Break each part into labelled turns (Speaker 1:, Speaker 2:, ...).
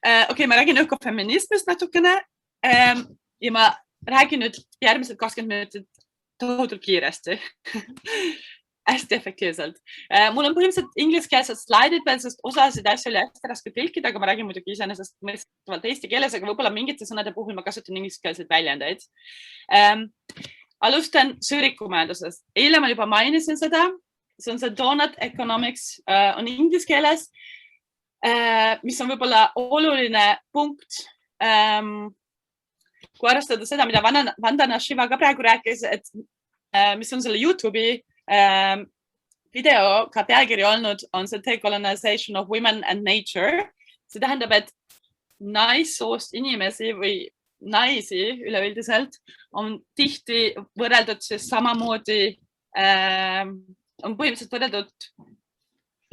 Speaker 1: Okei, ma räägin ökofeminismist natukene ja ma räägin nüüd järgmised 20 minutit tohutult kiiresti. Hästi efektiivselt. Mul on põhimõtteliselt ingliskeelsed slaidid veel, sest osasid asju oli hästi raske tõlkida, aga ma räägin muidugi iseenesest mõistavalt eesti keeles, aga võib-olla mingite sõnade puhul ma kasutan ingliskeelseid väljendeid. Alustan sõõrikumajandusest. Eile ma juba mainisin seda. See on see donut economics on inglise keeles, mis on võib-olla oluline punkt. Kui arvestada seda, mida Vandana Shiva ka praegu rääkis, et mis on selle YouTube'i video ka pealkiri olnud, on see decolonization of women and nature. See tähendab, et naissoost inimesi või naisi üleüldiselt on tihti võrreldud siis samamoodi, on põhimõtteliselt võrreldud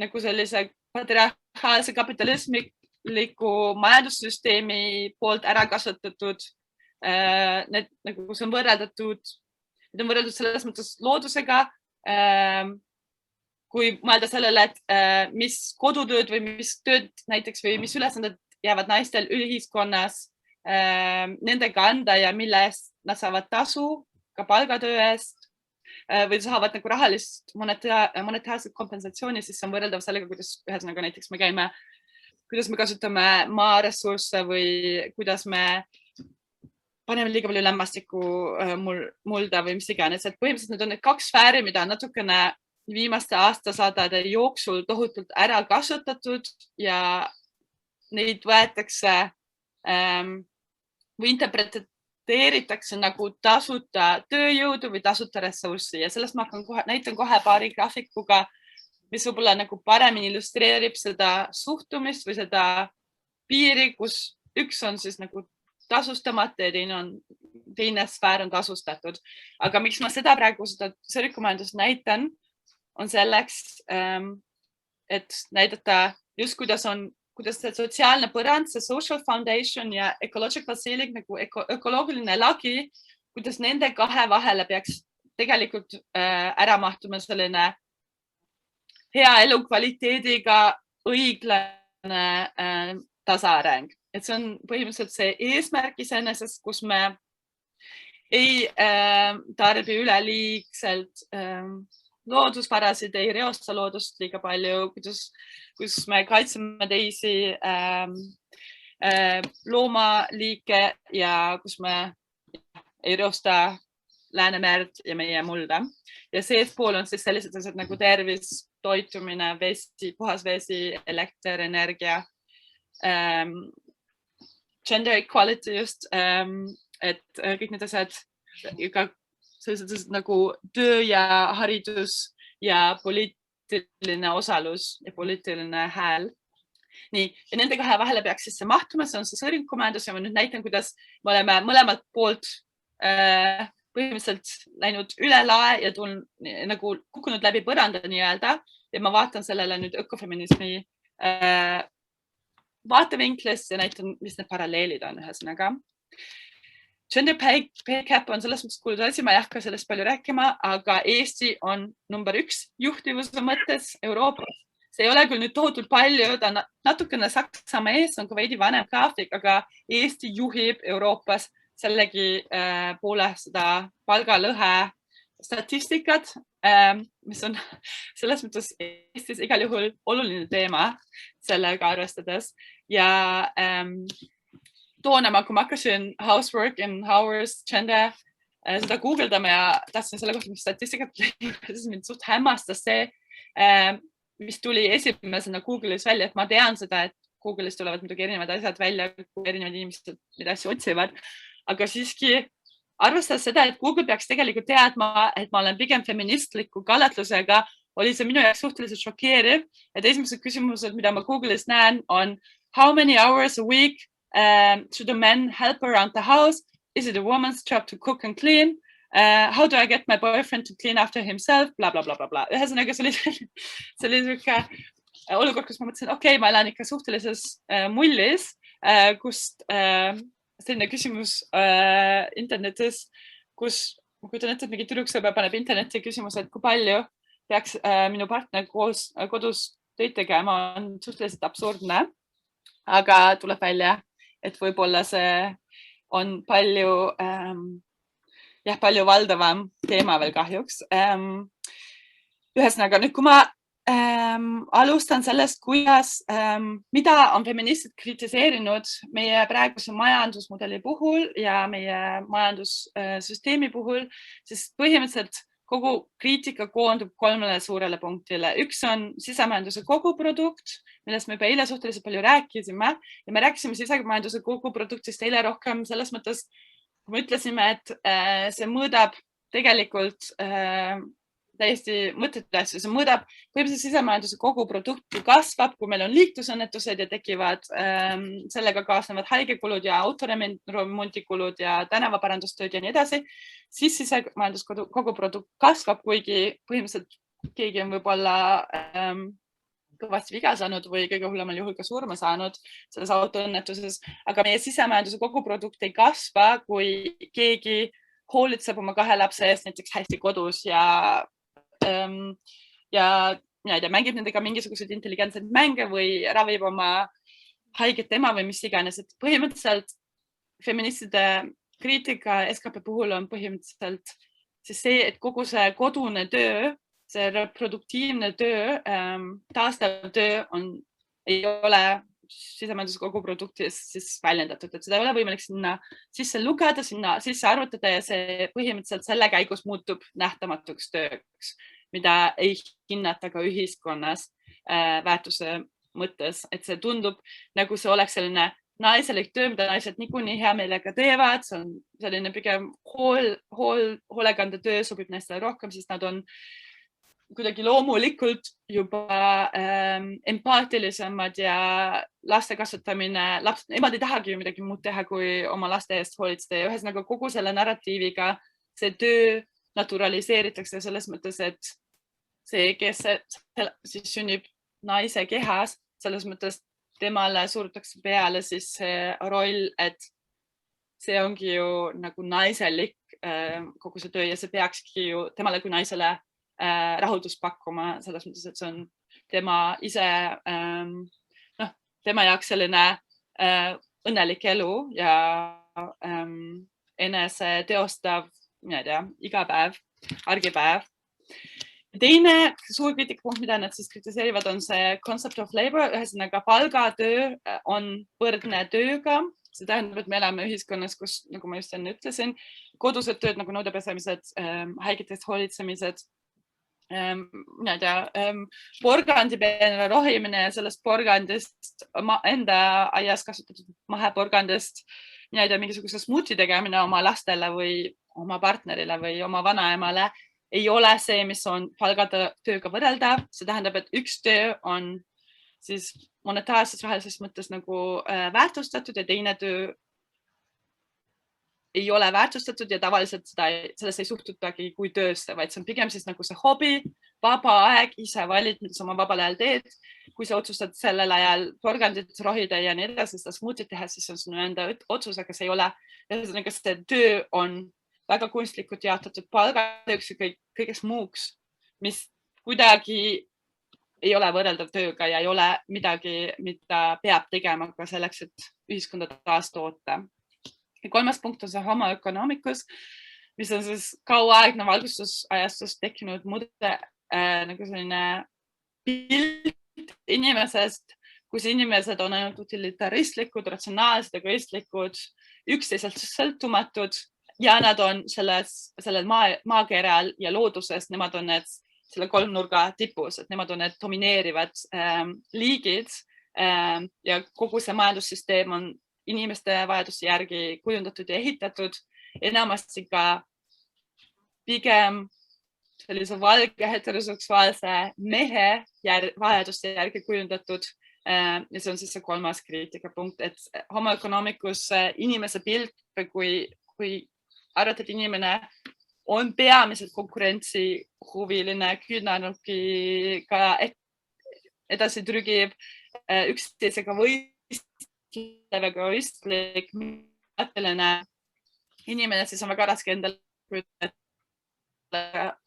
Speaker 1: nagu sellise patriarhaalse kapitalismiku majandussüsteemi poolt ära kasvatatud, need nagu see on võrreldatud, need on võrreldud selles mõttes loodusega, kui mõelda sellele, et mis kodutööd või mis tööd näiteks või mis ülesanded jäävad naistel ühiskonnas nendega anda ja mille eest nad saavad tasu ka palgatöö eest või saavad nagu rahalist monetaarset kompensatsiooni, siis see on võrreldav sellega, kuidas ühesõnaga näiteks me käime, kuidas me kasutame maaressursse või kuidas me paneme liiga palju lämmastikku mulda või mis iganes. Et põhimõtteliselt need on need kaks sfääri, mida on natukene viimaste aastasadade jooksul tohutult ära kasutatud ja neid võetakse või interpreteeritakse nagu tasuta tööjõudu või tasuta ressurssi ja sellest ma näitan kohe paari graafikuga, mis võib-olla nagu paremini illustreerib seda suhtumist või seda piiri, kus üks on siis nagu tasustamata ja teine sfäär on tasustatud. Aga miks ma seda praegu seda sõõrikumajandust näitan, on selleks, et näidata just kuidas see sotsiaalne põrand, see social foundation ja ecological ceiling, nagu ökoloogiline lagi, kuidas nende kahe vahele peaks tegelikult ära mahtuma selline hea elukvaliteediga õiglane tasaareng. Et see on põhimõtteliselt see eesmärk iseenesest, kus me ei tarbi üleliigselt loodusvarasid, ei reosta loodust liiga palju, kus me kaitseme teisi loomaliike ja kus me ei reosta Läänemerd ja meie mulda. Ja seespool on siis sellised asjad nagu tervis, toitumine, vesi, puhas vesi, elekter, energia, gender equality just, et kõik need asjad, sellised nagu töö ja haridus ja poliitiline osalus ja poliitiline hääl. Nii, ja nende kahe vahele peaks siis see mahtuma, see on see sõõrikumajandus ja ma nüüd näitan, kuidas me oleme mõlemalt poolt põhimõtteliselt läinud üle lae ja nagu kukkunud läbi põranda nii-öelda ja ma vaatan sellele nüüd ökofeminismi vaatevinklist ja näitan, mis need paralleelid on ühesõnaga. Gender pay gap on selles mõttes kuulud asi, ma ei hakka sellest palju rääkima, aga Eesti on number 1 juhtivuse mõttes Euroopas. See ei ole küll nüüd tohutult palju, ta on natukene Saksamaa ees, on ka veidi vanem graafik, aga Eesti juhib Euroopas sellegi poole seda palgalõhe statistikat, mis on selles mõttes Eestis igal juhul oluline teema sellega arvestades. Ja toona, kui ma hakkasin housework and hours gender seda guugeldama ja tahtsin selle kohta, mis statistikat siis mind suht hämmastas see, mis tuli esimesena Google'is välja, et ma tean seda, et Google'is tulevad muidugi erinevad asjad välja, kui erinevad inimesed mida asju otsivad, aga siiski arvestades seda, et Google peaks tegelikult teadma, et ma olen pigem feministliku kallatlusega, oli see minu jaoks suhteliselt šokeeriv, et esimesed küsimused, mida ma Google'is näen, on how many hours a week should a man help around the house? Is it a woman's job to cook and clean? How do I get my boyfriend to clean after himself? Bla, bla, bla, bla, bla. Ühesõnaga, see oli selline olukord, kus ma mõtlesin, okei, ma elan ikka suhtelises mullis, kust selline küsimus internetis, kus ma kujutan ette, et mingi tüdruksõber paneb interneti küsimus, et kui palju peaks minu partner kodus töid tegema, on suhteliselt absurdne. aga tuleb välja, et võib-olla see on palju valdavam teema veel kahjuks. Ühesõnaga, nüüd kui ma alustan sellest, mida on feministid kritiseerinud meie praeguse majandusmudeli puhul ja meie majandussüsteemi puhul, siis põhimõtteliselt kogu kriitika koondub 3 suurele punktile. Üks on sisemajanduse koguprodukt, millest me juba eile suhteliselt palju rääkisime ja me rääkisime sisemajanduse koguproduktist eile rohkem selles mõttes, kui me ütlesime, et see mõõdab tegelikult täiesti mõttetud asju. See mõõdab põhimõtteliselt sisemajanduse koguprodukti kasvab, kui meil on liiklusõnnetused ja tekivad sellega kaasnevad haigekulud ja autoremondikulud ja tänavaparandustööd ja nii edasi, siis sisemajanduse koguprodukt kasvab, kuigi põhimõtteliselt keegi on võib-olla kõvasti viga saanud või kõige hullemal juhul ka surma saanud selles autoõnnetuses, aga meie sisemajanduse koguprodukt ei kasva, kui keegi hoolitseb oma 2 lapse eest näiteks hästi kodus ja mängib nendega mingisuguseid intelligentseid mänge või ravib oma haiget ema või mis iganes. Et põhimõtteliselt feministide kriitika SKP puhul on põhimõtteliselt siis see, et kogu see kodune töö, see reproduktiivne töö, taastav töö ei ole sisemajanduse koguproduktis siis väljendatud, et seda ei ole võimalik sinna sisse lugeda, sinna sisse arvutada ja see põhimõtteliselt selle käigus muutub nähtamatuks tööks, mida ei hinnata ka ühiskonnas väärtuse mõttes, et see tundub nagu see oleks selline naiselik töö, mida naised niikuinii hea meelega teevad, see on selline pigem hoolekandetöö sobib naistele rohkem, siis nad on kuidagi loomulikult juba empaatilisemad ja laste kasvatamine, emad ei tahagi ju midagi muud teha, kui oma laste eest hoolitseda ja ühesõnaga kogu selle narratiiviga see töö naturaliseeritakse selles mõttes, et see, kes siis sünnib naise kehas, selles mõttes temale surutakse peale siis see roll, et see ongi ju nagu naiselik kogu see töö ja see peakski ju temale kui naisele rahuldust pakkuma, selles mõttes, et see on tema ise, tema jaoks selline õnnelik elu ja enese teostav, ma ei tea, igapäev, argipäev. Teine suur kriitikapunkt, mida nad siis kritiseerivad, on see concept of labor, ühesõnaga palgatöö on võrdne tööga. See tähendab, et me elame ühiskonnas, kus, nagu ma just enne ütlesin, kodused tööd nagu nõudepesemised, haigetest hoolitsemised, ma ei tea, porgandipeene rohimine ja sellest porgandist enda aias kasutatud maheporgandist, ma ei tea, mingisuguse smuuti tegemine oma lastele või oma partnerile või oma vanaemale ei ole see, mis on palgatööga võrreldav. See tähendab, et üks töö on siis monetaarses rahalises mõttes nagu väärtustatud ja teine töö ei ole väärtustatud ja tavaliselt sellest ei suhtutagi kui töösse, vaid see on pigem siis nagu see hobi, vaba aeg, ise valid, mida sa oma vabal ajal teed. Kui sa otsustad sellel ajal porgandit rohida ja nii edasi, seda smuutit teha, siis on sinu enda otsus, aga see ei ole, see töö on väga kunstlikult jaotatud palgatööks ja kõigeks muuks, mis kuidagi ei ole võrreldav tööga ja ei ole midagi, mida peab tegema ka selleks, et ühiskonda taastoota. Ja 3. punkt on see homo economicus, mis on siis kauaaegne valgustusajastust tekkinud nagu selline pilt inimesest, kus inimesed on ainult utilitaristlikud, ratsionaalsed, egoistlikud, üksteiselt sõltumatud ja nad on sellel maakeral ja looduses, nemad on selle kolmnurga tipus, et nemad on need domineerivad liigid ja kogu see majandussüsteem on inimeste vajaduste järgi kujundatud ja ehitatud, enamasti ka pigem sellise valge heteroseksuaalse mehe vajaduste järgi kujundatud ja see on siis see 3. kriitikapunkt, et homo economicus inimese pilt, kui arvata, et inimene on peamiselt konkurentsihuviline, küünarnukiga edasi trügib, üksteisega egoistlik, inimene, siis on väga raske endale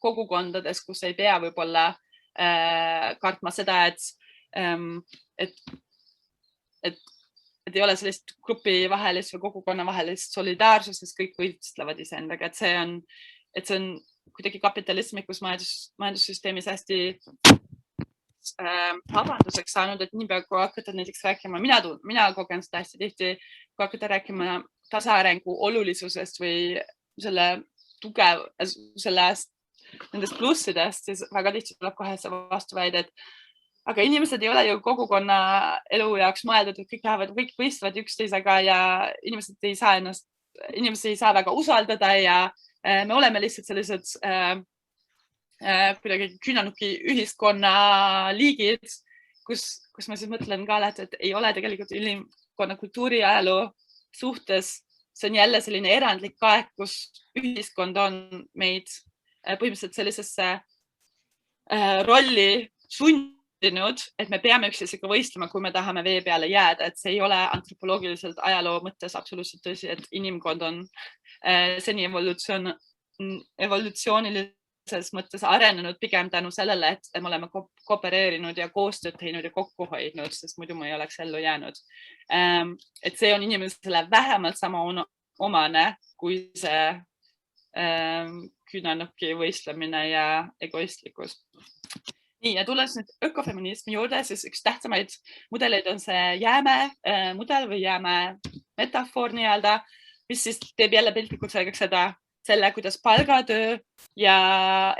Speaker 1: kogukondades, kus ei pea võib-olla kartma seda, et et ei ole sellist grupi vahelist või kogukonna vahelist solidaarsust, sest kõik võistlevad iseendaga, et see on kuidagi kapitalismikus majandussüsteemis hästi vabanduseks saanud, et niipea kui hakata näiteks rääkima, mina kogen seda hästi tihti, kui hakata rääkima tasaarengu olulisusest või nendest plussidest, siis väga tihti tuleb kohe see vastuväide, et aga inimesed ei ole ju kogukonna elu jaoks mõeldud, et kõik võistlevad üksteisega ja inimesed ei saa väga usaldada ja me oleme lihtsalt sellised kuidagi küünanuki ühiskonna liigid, kus ma siis mõtlen ka alati, et ei ole tegelikult inimkonna kultuuri ajaloo suhtes. See on jälle selline erandlik aeg, kus ühiskond on meid põhimõtteliselt sellisesse rolli sundinud, et me peame üksteisega võistlema, kui me tahame vee peale jääda, et see ei ole antropoloogiliselt ajaloo mõttes absoluutselt tõsi, et inimkond on seni evolutsioonilises mõttes arenenud pigem tänu sellele, et me oleme koopereerinud ja koostööd teinud ja kokku hoidnud, sest muidu ma ei oleks ellu jäänud. Et see on inimesele vähemalt sama omane kui see küünanuki võistlemine ja egoistlikkus. Nii, ja tulles nüüd ökofeminismi juurde, siis üks tähtsamaid mudeleid on see jäämäe mudel või jäämäe metafoor nii-öelda, mis siis teeb jälle piltlikult selgeks selle, kuidas palgatöö ja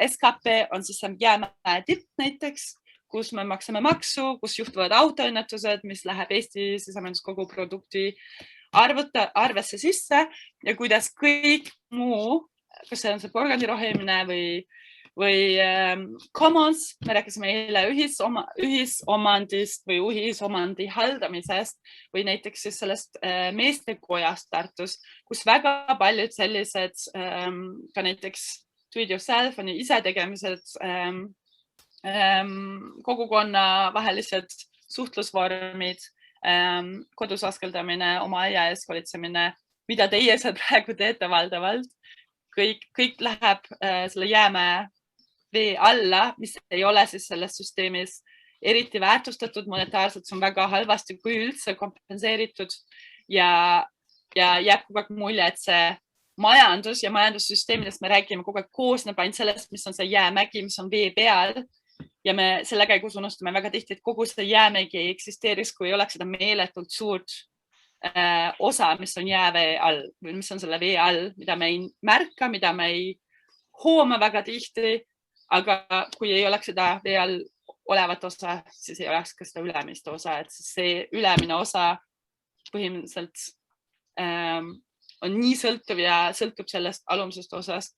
Speaker 1: SKP on siis jäämäe tipp näiteks, kus me maksame maksu, kus juhtuvad autoõnnetused, mis läheb Eesti sisemajandus koguprodukti arvesse sisse ja kuidas kõik muu, kas see on see porgandirohimine või commons, me rääkisime eile ühisomandist või ühisomandi haldamisest või näiteks siis sellest meestekojast Tartus, kus väga paljud sellised ka näiteks do it yourself on ise tegemised, kogukonna vahelised suhtlusvormid, kodus askeldamine, oma aia ees hoolitsemine, mida teie seal praegu teete valdavalt, kõik läheb selle jäämäe vee alla, mis ei ole siis selles süsteemis eriti väärtustatud monetaarselt, see on väga halvasti, kui üldse kompenseeritud ja jääb kogu aeg mulje, et see majandus ja majandussüsteemidest me räägime kogu aeg koosneb ainult sellest, mis on see jäämägi, mis on vee peal ja me selle käigus unustame väga tihti, et kogu see jäämägi ei eksisteeriks, kui ei oleks seda meeletult suurt osa, mis on jäävee all või mis on selle vee all, mida me ei märka, mida me ei hooma väga tihti. Aga kui ei oleks seda vee all olevat osa, siis ei oleks ka seda ülemist osa, et see ülemine osa põhimõtteliselt on nii sõltuv ja sõltub sellest alumisest osast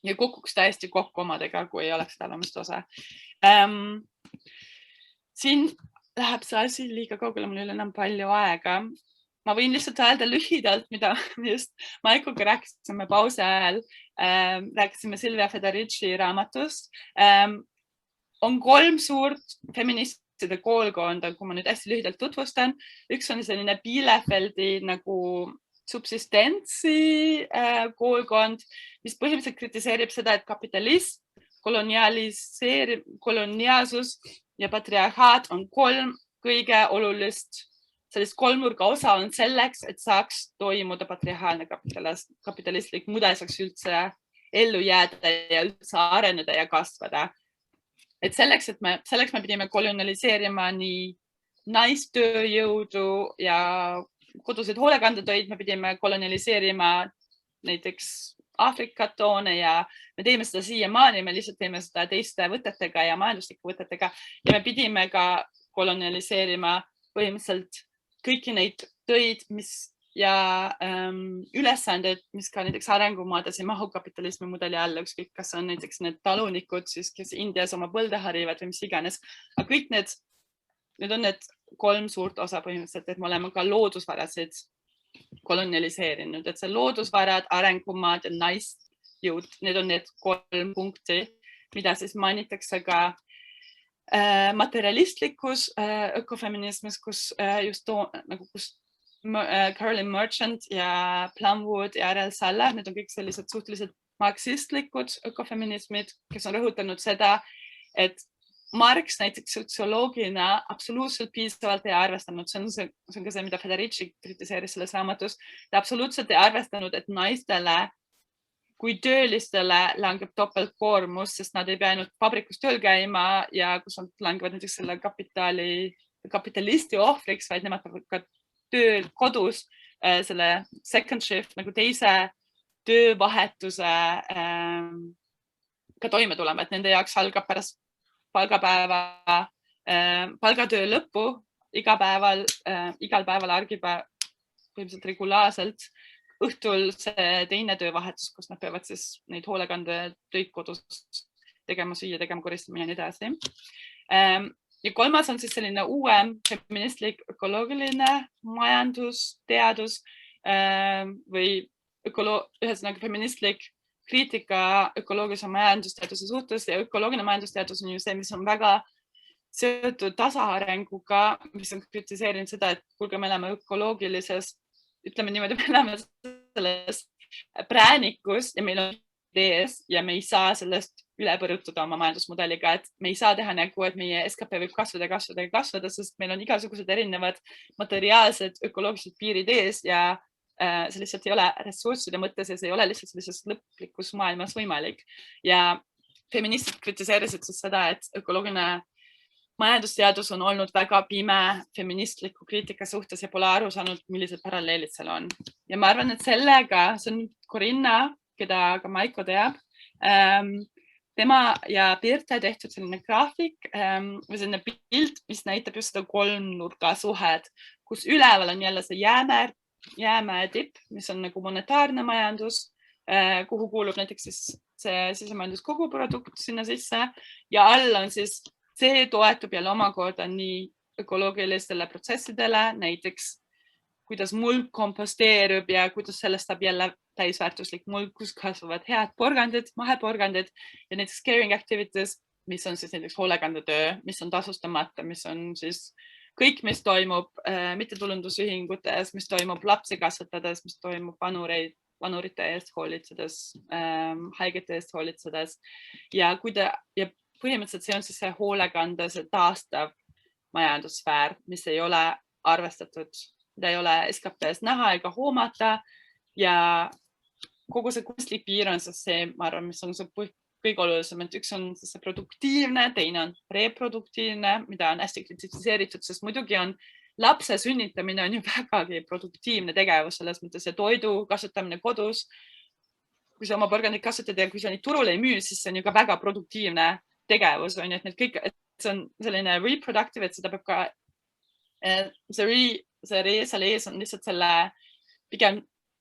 Speaker 1: ja kukuks täiesti kokku omadega, kui ei oleks seda alumist osa. Siin läheb see asi liiga kaugele, mul ei ole enam palju aega. Ma võin lihtsalt öelda lühidalt, mida me just Maikuga rääkisime pausi ajal. Rääkisime Silvia Federici raamatust. On 3 suurt feministide koolkonda, kui ma nüüd hästi lühidalt tutvustan. Üks on selline Bielefeldi nagu subsistentsi koolkond, mis põhimõtteliselt kritiseerib seda, et kapitalism, koloniaalsus ja patriarhaat on 3 kõige olulist. Sellist kolmnurga osa on selleks, et saaks toimuda patriarhaalne kapitalistlik mudel, saaks üldse ellu jääda ja üldse areneda ja kasvada. Et selleks me pidime kolonialiseerima nii naistööjõudu ja koduseid hoolekandetöid, me pidime kolonialiseerima näiteks Aafrika toone ja me teeme seda siiamaani, me lihtsalt teeme seda teiste võtetega ja majanduslike võtetega ja me pidime ka kolonialiseerima põhimõtteliselt kõiki neid töid ja ülesanded, mis ka näiteks arengumaades ei mahu kapitalismi mudeli alla, ükskõik kas on näiteks need talunikud, kes Indias oma põlde harivad või mis iganes. Aga kõik need on need 3 suurt osa põhimõtteliselt, et me oleme ka loodusvarasid kolonialiseerinud, et see loodusvarad, arengumaad ja naisjõud, need on need 3 punkti, mida siis mainitakse ka materialistlikus ökofeminismis, kus just kus Carolyn Merchant ja Plumwood ja R.L. Salla, need on kõik sellised suhteliselt marksistlikud ökofeminismid, kes on rõhutanud seda, et Marx näiteks sotsioloogina absoluutselt piisavalt ei arvestanud, see on ka see, mida Federici kritiseeris selles raamatus, ta absoluutselt ei arvestanud, et naistele kui töölistele langeb topeltkoormus, sest nad ei pea ainult vabrikus tööl käima ja kus nad langevad näiteks selle kapitalisti ohvriks, vaid nemad peavad ka tööl kodus selle second shift nagu teise töövahetuse ka toime tulema, et nende jaoks algab pärast palgatöö lõppu igal päeval argipäev põhimõtteliselt regulaarselt õhtul see teine töövahetus, kus nad peavad siis neid hoolekandetöid kodus tegema, süüa, tegema, koristama ja nii edasi. Ja kolmas on siis selline uuem feministlik ökoloogiline majandusteadus või ühesõnaga feministlik kriitika ökoloogilise majandusteaduse suhtes ja ökoloogiline majandusteadus on ju see, mis on väga seotud tasaarenguga, mis on kritiseerinud seda, et kuulge, me oleme ökoloogilises, ütleme niimoodi, me oleme selles präänikus ja meil on idees ja me ei saa sellest üle põrutuda oma majandusmudeliga, et me ei saa teha nägu, et meie SKP võib kasvada, sest meil on igasugused erinevad materiaalsed ökoloogilised piirid ees ja see lihtsalt ei ole ressursside mõttes ja see ei ole lihtsalt sellises lõplikus maailmas võimalik. Ja feministid kritiseerisid siis seda, et ökoloogiline majandusteadus on olnud väga pime feministliku kriitika suhtes ja pole aru saanud, millised paralleelid seal on. Ja ma arvan, et sellega, see on Corinna, keda ka Maiko teab, tema ja Birte tehtud selline graafik või selline pilt, mis näitab just seda kolmnurga suhed, kus üleval on jälle see jäämäe tipp, mis on nagu monetaarne majandus, kuhu kuulub näiteks siis see sisemajandus koguprodukt sinna sisse ja all on siis see toetub jälle omakorda nii ökoloogilistele protsessidele, näiteks kuidas mulk komposteerub ja kuidas sellest saab jälle täisväärtuslik mulk, kus kasvavad head porgandid, maheporgandid ja näiteks caring activities, mis on siis näiteks hoolekandetöö, mis on tasustamata, mis on siis kõik, mis toimub mittetulundusühingutes, mis toimub lapsi kasvatades, mis toimub vanurite eest hoolitsedes, haigete eest hoolitsedes ja põhimõtteliselt see on siis see hoolekande, see taastav majandussfäär, mis ei ole arvestatud, mida ei ole SKP-s näha ega hoomata ja kogu see kunstlik piir on siis see, ma arvan, mis on see kõige olulisem, et üks on see produktiivne, teine on reproduktiivne, mida on hästi kritiseeritud, sest muidugi on lapse sünnitamine on ju vägagi produktiivne tegevus selles mõttes ja toidu kasutamine kodus. Kui sa oma porgandit kasutad ja kui sa neid turule ei müü, siis see on ju ka väga produktiivne tegevus, on ju, et need kõik, et see on selline reproductive, et seda peab ka, selle ees on lihtsalt selle, pigem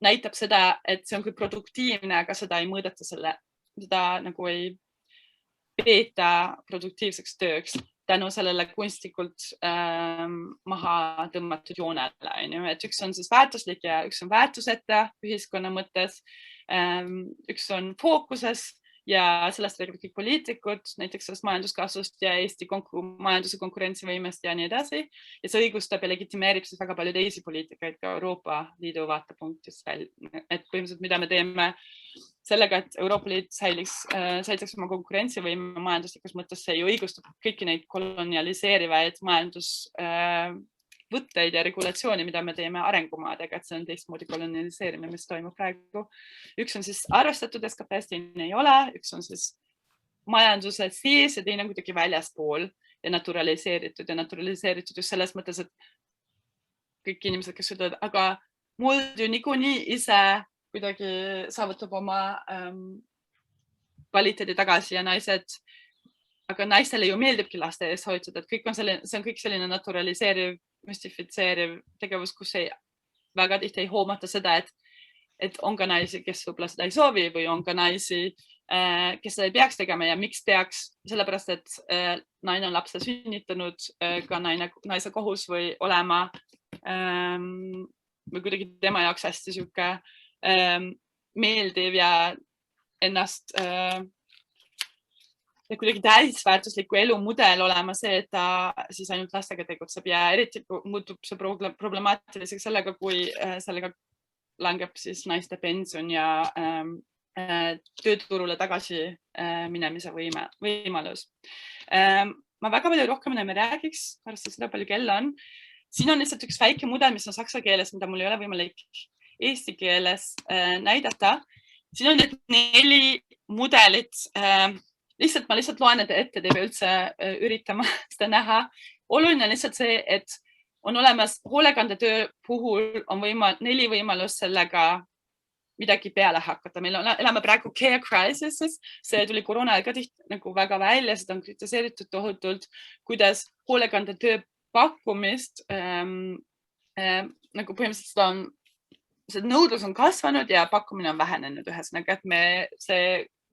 Speaker 1: näitab seda, et see on küll produktiivne, aga seda ei mõõdeta seda nagu ei peeta produktiivseks tööks tänu sellele kunstlikult maha tõmmatud joonele. Et üks on siis väärtuslik ja üks on väärtuseta ühiskonna mõttes. Üks on fookuses ja sellest räägivad kõik poliitikud, näiteks sellest majanduskasvust ja Eesti majanduse konkurentsivõimest ja nii edasi. Ja see õigustab ja legitimeerib siis väga palju teisi poliitikaid ka Euroopa Liidu vaatepunktist välja. Et põhimõtteliselt, mida me teeme sellega, et Euroopa Liit säiliks oma konkurentsivõime majanduslikus mõttes, see ju õigustab kõiki neid kolonialiseerivaid majandusvõtteid ja regulatsiooni, mida me teeme arengumaadega, et see on teistmoodi kolonialiseerimine, mis toimub praegu. Üks on siis arvestatud SKP-st, teine ei ole, üks on siis majanduse sees ja teine on kuidagi väljaspool ja naturaliseeritud just selles mõttes, et kõik inimesed, kes ütlevad, aga muld ju niikuinii ise kuidagi saavutab oma kvaliteedi tagasi ja aga naistele ju meeldibki laste ees hoidsada, et kõik on see on kõik selline naturaliseeriv, müstifitseeriv tegevus, kus väga tihti ei hoomata seda, et on ka naisi, kes võib-olla seda ei soovi või on ka naisi, kes seda ei peaks tegema ja miks peaks, sellepärast, et naine on lapse sünnitanud, ka naise kohus või olema või kuidagi tema jaoks hästi sihuke meeldiv ja ennast kuidagi täisväärtusliku elumudel olema see, et ta siis ainult lastega tegutseb ja eriti muutub see problemaatiliseks sellega, kui sellega langeb siis naiste pension ja tööturule tagasi minemise võimalus. ma väga palju rohkem enam ei räägiks, pärast seda palju kell on. Siin on lihtsalt üks väike mudel, mis on saksa keeles, mida mul ei ole võimalik eesti keeles näidata. Siin on need 4 mudelit. Lihtsalt ma loen need ette, te ei pea üldse üritama seda näha. Oluline on lihtsalt see, et on olemas hoolekandetöö puhul on 4 võimalust sellega midagi peale hakata. Meil elame praegu care crisis, see tuli koroona ka tihti nagu väga välja, seda on kritiseeritud tohutult, kuidas hoolekandetöö pakkumist nagu põhimõtteliselt see nõudlus on kasvanud ja pakkumine on vähenenud ühesõnaga, et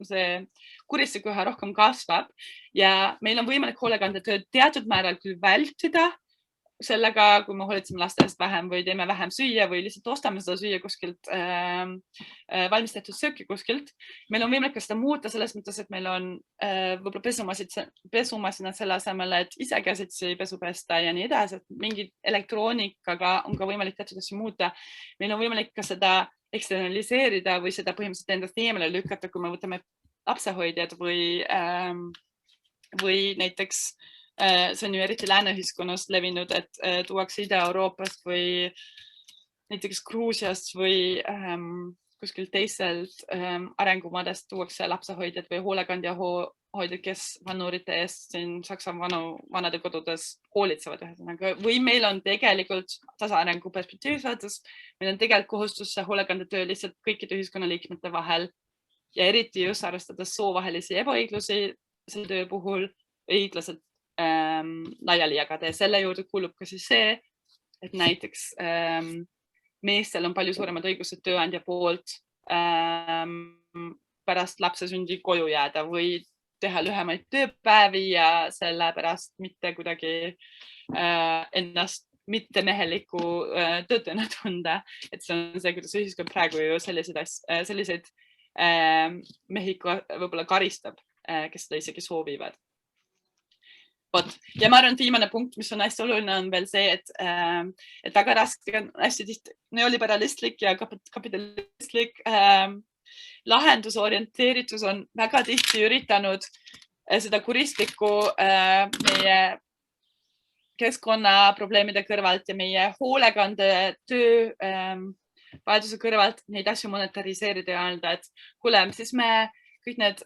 Speaker 1: see kuristik üha rohkem kasvab ja meil on võimalik hoolekandetööd teatud määral küll vältida sellega, kui me hoolitseme laste eest vähem või teeme vähem süüa või lihtsalt ostame seda süüa kuskilt valmistatud sööki kuskilt. Meil on võimalik ka seda muuta selles mõttes, et meil on võib-olla pesumasinad selle asemel, et ise käsitsi pesu pesta ja nii edasi, et mingi elektroonikaga on ka võimalik teatud asju muuta. Meil on võimalik ka seda eksternaliseerida või seda põhimõtteliselt endast eemale lükata, kui me võtame lapsehoidjad või näiteks see on ju eriti lääneühiskonnas levinud, et tuuakse Ida-Euroopast või näiteks Gruusiast või kuskilt teiselt arengumaadest tuuakse lapsehoidjad või hoolekandjahoidjad, kes vanurite eest siin Saksa vanade kodudes hoolitsevad ühesõnaga. Või meil on tegelikult tasaarengu perspektiivis vaadates, meil on tegelikult kohustus see hoolekandetöö lihtsalt kõikide ühiskonnaliikmete vahel ja eriti just arvestades soovahelisi ebaõiglusi selle töö puhul õiglaselt laiali jagada ja selle juurde kuulub ka siis see, et näiteks meestel on palju suuremad õigused tööandja poolt pärast lapse sündi koju jääda või teha lühemaid tööpäevi ja sellepärast mitte kuidagi ennast mitte meheliku töötajana tunda, et see on see, kuidas ühiskond praegu ju selliseid mehi võib-olla karistab, kes seda isegi soovivad. Ja ma arvan, et viimane punkt, mis on hästi oluline, on veel see, et väga raske on hästi tihti neoliberalistlik ja kapitalistlik lahendusorienteeritus on väga tihti üritanud seda kuristlikku meie keskkonnaprobleemide kõrvalt ja meie hoolekandetöö vajaduse kõrvalt neid asju monetariseerida ja öelda, et kuule, siis me kõik need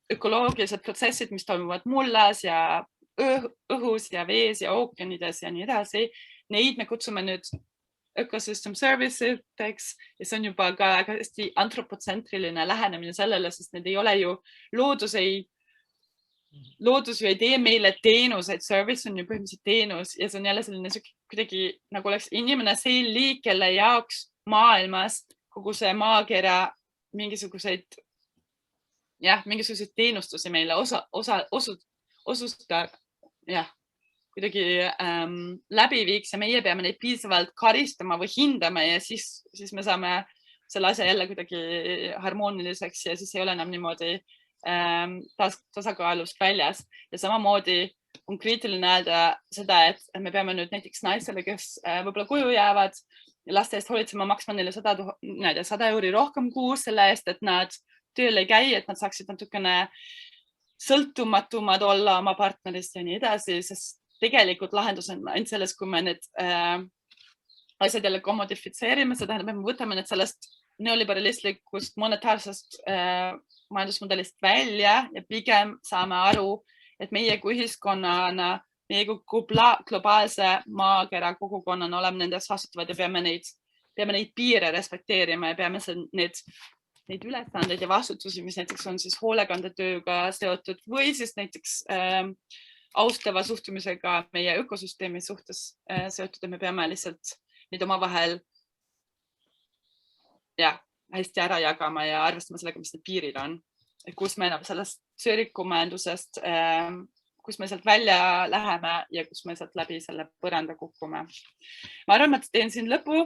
Speaker 1: ökoloogilised protsessid, mis toimuvad mullas ja õhus ja vees ja ookeanides ja nii edasi, neid me kutsume nüüd ecosystem services'eks ja see on juba ka hästi antropotsentriline lähenemine sellele, sest need ei ole ju, loodus ju ei tee meile teenuseid, service on ju põhimõtteliselt teenus ja see on jälle selline kuidagi nagu oleks inimene see liik, kelle jaoks maailmast kogu see maakera mingisuguseid teenustusi meile osusta, kuidagi läbi viiks ja meie peame neid piisavalt karistama või hindama ja siis me saame selle asja jälle kuidagi harmooniliseks ja siis ei ole enam niimoodi tasakaalust väljas. Ja samamoodi on kriitiline öelda seda, et me peame nüüd näiteks naistele, kes võib-olla koju jäävad ja laste eest hoolitsema maksma neile 100 euri rohkem kuus selle eest, et nad tööl ei käi, et nad saaksid natukene sõltumatumad olla oma partnerist ja nii edasi, sest tegelikult lahendus on ainult selles, kui me need asjad jälle kommodifitseerime, seda tähendab, me võtame need sellest neoliberalistlikust monetaarsest majandusmudelist välja ja pigem saame aru, et meie kui ühiskonnana, meie kui globaalse maakera kogukonnana oleme nendest vastutavad ja peame neid piire respekteerima ja peame neid ülesandeid ja vastutusi, mis näiteks on siis hoolekandetööga seotud või siis näiteks austava suhtumisega meie ökosüsteemi suhtes seotud ja me peame lihtsalt neid omavahel hästi ära jagama ja arvestama sellega, mis need piirid on. Kus me enam sellest söörikumajandusest, kus me sealt välja läheme ja kus me sealt läbi selle põranda kukkume. Ma arvan, et teen siin lõpu.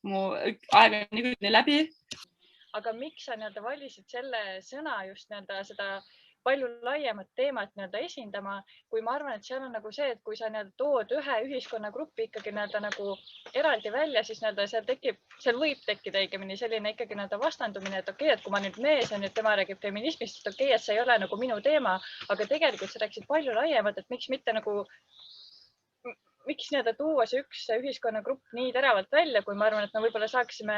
Speaker 1: Mu aeg on niikuinii läbi.
Speaker 2: Aga miks sa valisid selle sõna just seda palju laiemat teemat esindama, kui ma arvan, et seal on nagu see, et kui sa tood ühe ühiskonnagrupi ikkagi nagu eraldi välja, siis seal võib tekkida õigemini selline ikkagi vastandumine, et okei, et kui ma nüüd mees ja nüüd tema räägib feminismist, et okei, et see ei ole nagu minu teema, aga tegelikult sa rääkisid palju laiemalt, et miks mitte miks tuua see üks ühiskonnagrupp nii teravalt välja, kui ma arvan, et me võib-olla saaksime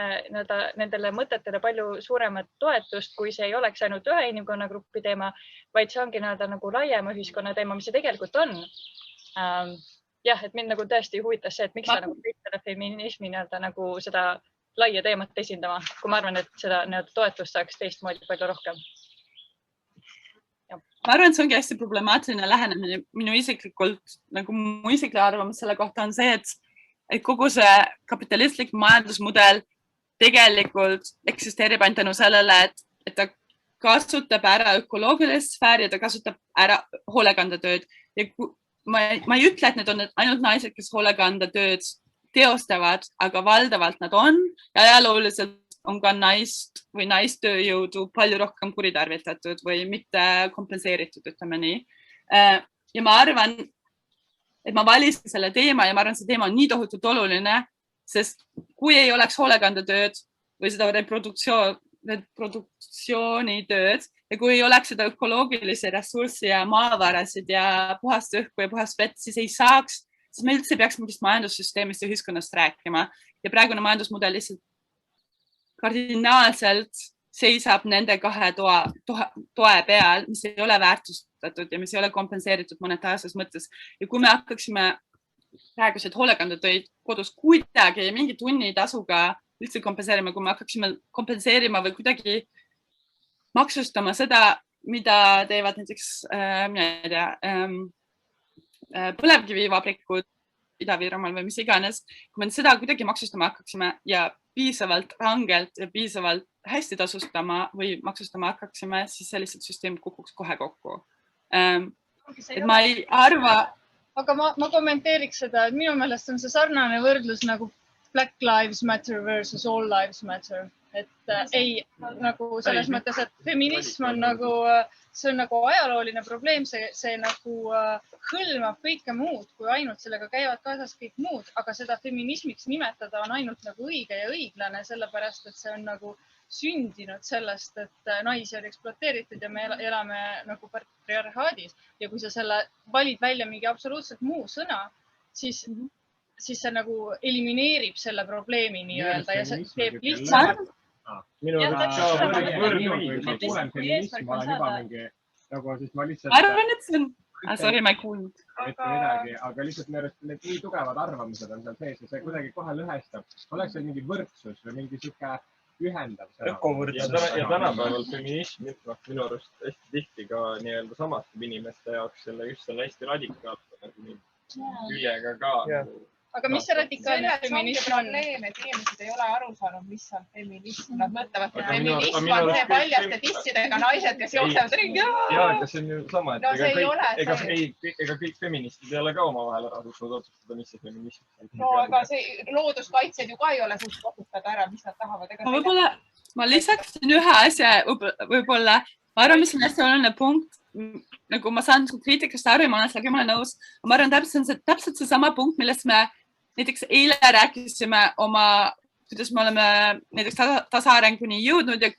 Speaker 2: nendele mõtetele palju suuremat toetust, kui see ei oleks ainult ühe inimkonnagrupi teema, vaid see ongi nagu laiema ühiskonna teema, mis see tegelikult on. Jah, et mind tõesti huvitas see, et miks sa selle feminismi nagu seda laia teemat esindama, kui ma arvan, et seda toetust saaks teistmoodi palju rohkem.
Speaker 1: Ma arvan, et see ongi hästi problemaatiline lähenemine. Mu isiklik arvamus selle kohta on see, et kogu see kapitalistlik majandusmudel tegelikult eksisteerib ainult tänu sellele, et ta kasutab ära ökoloogilist sfääri ja ta kasutab ära hoolekandetööd. Ja ma ei ütle, et need on ainult naised, kes hoolekandetööd teostavad, aga valdavalt nad on ja ajalooliselt on ka naist või naistööjõudu palju rohkem kuritarvitatud või mitte kompenseeritud, ütleme nii. Ja ma arvan, et ma valisin selle teema ja ma arvan, see teema on nii tohutult oluline, sest kui ei oleks hoolekandetööd või seda reproduktsioonitööd ja kui ei oleks seda ökoloogilisi ressurssi ja maavarasid ja puhast õhku ja puhast vett, siis me üldse peaks mingist majandussüsteemist ja ühiskonnast rääkima. Ja praegune majandusmudel lihtsalt kardinaalselt seisab nende kahe toe peal, mis ei ole väärtustatud ja mis ei ole kompenseeritud monetaarses mõttes. Ja kui me hakkaksime praegused hoolekandetöid kodus kuidagi mingi tunnitasuga üldse kompenseerima, kui me hakkaksime kompenseerima või kuidagi maksustama seda, mida teevad näiteks põlevkivivabrikud Ida-Virumaal või mis iganes, kui me seda kuidagi maksustama hakkaksime ja piisavalt rangelt ja piisavalt hästi tasustama või maksustama hakkaksime, siis sellised süsteemid kukuks kohe kokku. Et ma ei arva...
Speaker 3: Aga ma kommenteeriks seda, et minu meelest on see sarnane võrdlus nagu Black Lives Matter versus All Lives Matter. Et ei nagu selles mõttes, et feminism on see on nagu ajalooline probleem, see nagu hõlmab kõike muud, kui ainult sellega käivad kaasas kõik muud, aga seda feminismiks nimetada on ainult nagu õige ja õiglane, sellepärast, et see on nagu sündinud sellest, et naisi on ekspluateeritud ja me elame nagu patriarhaadis. Ja kui sa selle valid välja mingi absoluutselt muu sõna, siis see nagu elimineerib selle probleemi nii-öelda ja see teeb lihtsalt.
Speaker 4: Minu
Speaker 1: arvan, et see on... Sorry, ma ei kuulnud.
Speaker 4: Aga lihtsalt need nii tugevad arvamused on seal sees ja see kuidagi kohe lõhestab. Oleks see mingi võrdsus või mingi siuke ühendav.
Speaker 5: Ja tänapäeval feminism minu arust hästi tihti ka nii-öelda samastab inimeste jaoks just selle hästi radikaalse küljega ka.
Speaker 3: Aga mis see radikaalne feminism on?
Speaker 6: Et inimesed ei ole aru saanud, mis on feminism. Nad mõtlevad, et feminism on see paljaste tissidega naised, kes jooksevad ringi.
Speaker 5: Jaa, aga see on ju sama, et ega kõik feministid ei ole ka omavahel ära suutnud otsustada, mis see feminism on.
Speaker 6: No, aga see looduskaitsjad ju ka ei ole suutnud otsustada ära, mis nad tahavad.
Speaker 1: Võib-olla ma lisaksin ühe asja, võib-olla ma arvan, mis on hästi oluline punkt, nagu ma saan kriitikast aru ja ma olen sellega jumala nõus. Ma arvan, täpselt see sama punkt, millest me näiteks eile rääkisime kuidas me oleme näiteks tasaarenguni jõudnud ja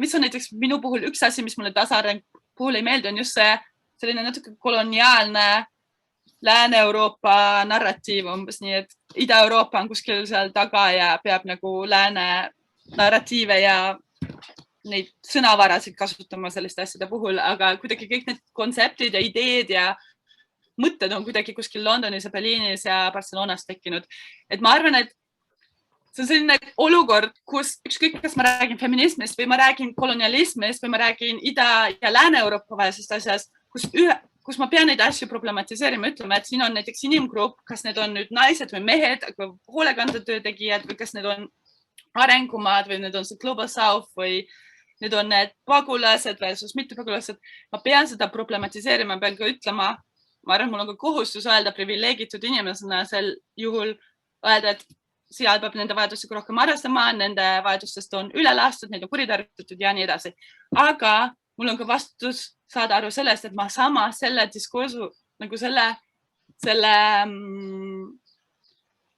Speaker 1: mis on näiteks minu puhul üks asi, mis mulle tasaareng puhul ei meeldi, on just see selline natuke koloniaalne Lääne-Euroopa narratiiv umbes nii, et Ida-Euroopa on kuskil seal taga ja peab nagu lääne narratiive ja neid sõnavarasid kasutama selliste asjade puhul, aga kuidagi kõik need kontseptid ja ideed ja mõtted on kuidagi kuskil Londonis ja Berliinis ja Barcelonas tekkinud. Et ma arvan, et see on selline olukord, kus ükskõik, kas ma räägin feminismist või ma räägin kolonialismist või ma räägin Ida- ja Lääne-Euroopa vahelisest asjast, kus ma pean neid asju problematiseerima, ütlema, et siin on näiteks inimgrupp, kas need on nüüd naised või mehed, hoolekandetöö tegijad või kas need on arengumaad või need on see Global South või need on need pagulased versus mitte pagulased. Ma pean seda problematiseerima, pean ka ütlema, ma arvan, mul on ka kohustus öelda privileegitud inimesena sel juhul öelda, et seal peab nende vajadustega rohkem arvestama, nende vajadustest on üle lastud, neid on kuritarvitatud ja nii edasi. Aga mul on ka vastutus saada aru sellest, et ma samas selle diskursu nagu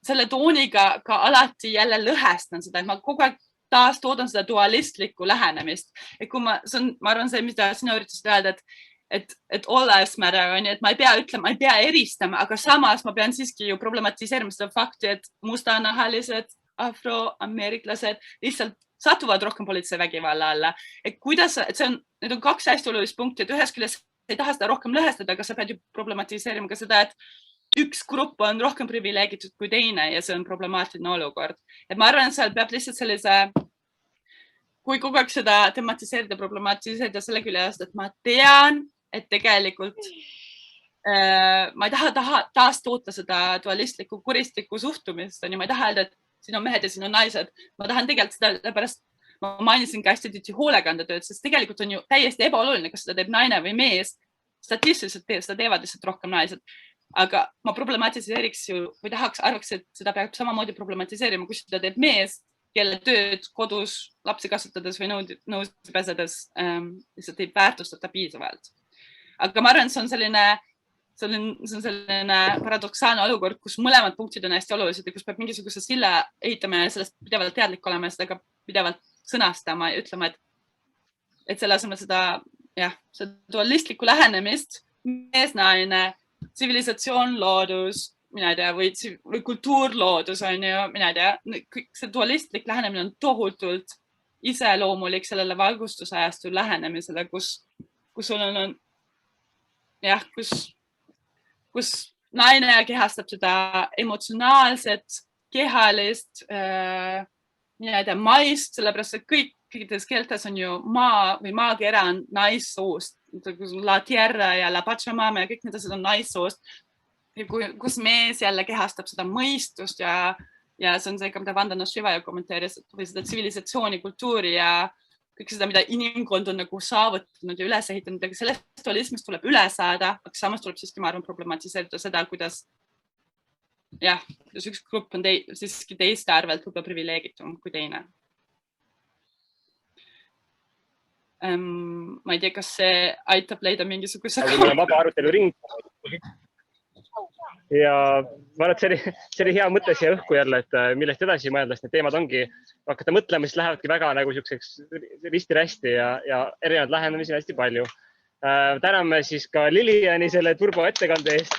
Speaker 1: selle tooniga ka alati jälle lõhestan seda, et ma kogu aeg taas toodan seda dualistlikku lähenemist. Et kui ma arvan see, mida sina üritasid öelda, et all lives matter, et ma ei pea ütlema, ma ei pea eristama, aga samas ma pean siiski ju problematiseerima seda fakti, et mustanahalised, afroameeriklased lihtsalt satuvad rohkem politsei vägivalla alla. Et kuidas, et need on kaks hästi olulist punkti, et ühes küljest ei taha seda rohkem lõhestada, aga sa pead ju problematiseerima ka seda, et üks grupp on rohkem privileegitud kui teine ja see on problemaatiline olukord. Et ma arvan, et seal peab lihtsalt sellise, kui kogu aeg seda tematiseerida, problematiseerida selle küljest, et ma tean, et tegelikult ma ei taha taas toota seda dualistlikku kuristikku suhtumist. Ma ei taha öelda, et siin on mehed ja siin on naised. Ma tahan tegelikult seda, pärast ma mainisin ka hästi tihti hoolekandetööd, sest tegelikult on ju täiesti ebaoluline, kas seda teeb naine või mees. Statistiliselt seda teevad lihtsalt rohkem naised. Aga ma problematiseeriks ju või arvaks, et seda peab samamoodi problematiseerima, kui seda teeb mees, kelle tööd kodus lapsi kasvatades või nõusid pesedes lihtsalt ei väärtustata piisavalt. Aga ma arvan, see on selline paradoksaalne olukord, kus mõlemad punktid on hästi olulised ja kus peab mingisuguse silla ehitama ja sellest pidevalt teadlik olema ja seda ka pidevalt sõnastama ja ütlema, et selle asemel seda dualistlikku lähenemist, mees-naine, tsivilisatsioon, loodus, mina ei tea, või kultuurloodus on ju, mina ei tea, see dualistlik lähenemine on tohutult iseloomulik sellele valgustusajastu lähenemisele, kus sul on kus naine kehastab seda emotsionaalset, kehalist, mina ei tea, maist, sellepärast, et kõikides keeltes on ju maa või maakera on naissoost. La tierra ja la pachamama ja kõik need asjad on naissoost. Kus mees jälle kehastab seda mõistust ja see on see, mida Vandana Shiva kommenteeris, või seda tsivilisatsiooni, kultuuri ja kõik seda, mida inimkond on nagu saavutanud ja üles ehitanud, aga sellest dualismist tuleb üle saada, aga samas tuleb siiski, ma arvan, problematiseerida seda, kuidas üks grupp on siiski teiste arvelt võib-olla privileegitum kui teine. Ma ei tea, kas see aitab leida mingisuguse...
Speaker 7: Vaba arutelu ring. Ja ma arvan, et see oli hea mõte siia õhku jälle, et millest edasi mõeldes need teemad ongi, hakata mõtlema, siis lähevadki väga nagu selliseks risti-rästi ja erinevad lähenemisi hästi palju. Täname siis ka Liliani selle turbo ettekande eest.